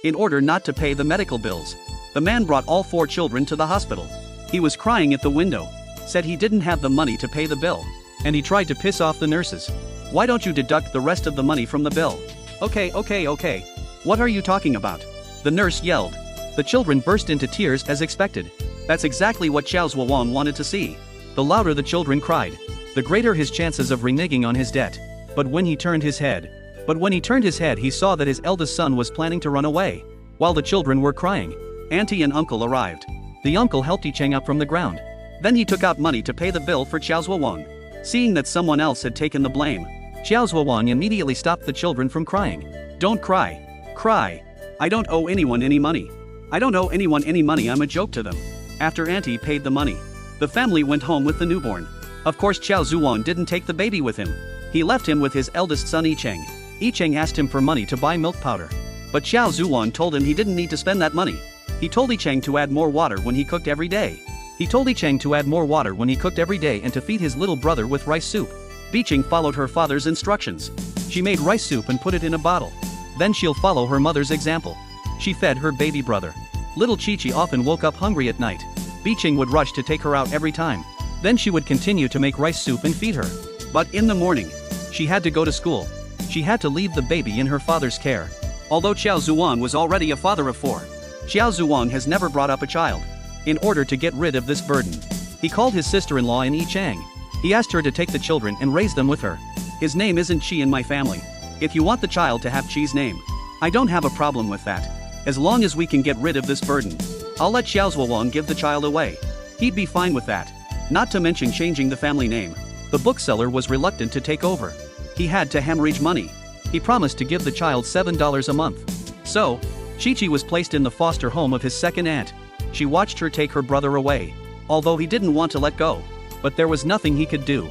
in order not to pay the medical bills. The man brought all 4 children to the hospital. He was crying at the window, said he didn't have the money to pay the bill, and he tried to piss off the nurses. Why don't you deduct the rest of the money from the bill? Okay. What are you talking about? The nurse yelled. The children burst into tears as expected. That's exactly what Xiao Zhuowan wanted to see. The louder the children cried, the greater his chances of reneging on his debt. But when he turned his head, he saw that his eldest son was planning to run away. While the children were crying, auntie and uncle arrived. The uncle helped Yicheng up from the ground. Then he took out money to pay the bill for Xiao Zhuowan. Seeing that someone else had taken the blame, Xiao Zhuowan immediately stopped the children from crying. Don't cry. I don't owe anyone any money. I'm a joke to them. After auntie paid the money, the family went home with the newborn. Of course Xiao Zhuowan didn't take the baby with him. He left him with his eldest son Yicheng. Yicheng asked him for money to buy milk powder. But Xiao Zhuowan told him he didn't need to spend that money. He told Yicheng to add more water when he cooked every day. and to feed his little brother with rice soup. Yicheng followed her father's instructions. She made rice soup and put it in a bottle. Then she'll follow her mother's example. She fed her baby brother. Little Chi-Chi often woke up hungry at night. Yicheng would rush to take her out every time. Then she would continue to make rice soup and feed her. But in the morning, she had to go to school. She had to leave the baby in her father's care. Although Xiao Zhuowan was already a father of 4, Xiao Zhuowan has never brought up a child. In order to get rid of this burden, he called his sister-in-law in Yicheng. He asked her to take the children and raise them with her. His name isn't Chi in my family. If you want the child to have Chi's name, I don't have a problem with that. As long as we can get rid of this burden, I'll let Xiao Zhuowan give the child away. He'd be fine with that. Not to mention changing the family name. The bookseller was reluctant to take over. He had to hemorrhage money. He promised to give the child $7 a month. So, Chi-Chi was placed in the foster home of his second aunt. She watched her take her brother away. Although he didn't want to let go, but there was nothing he could do.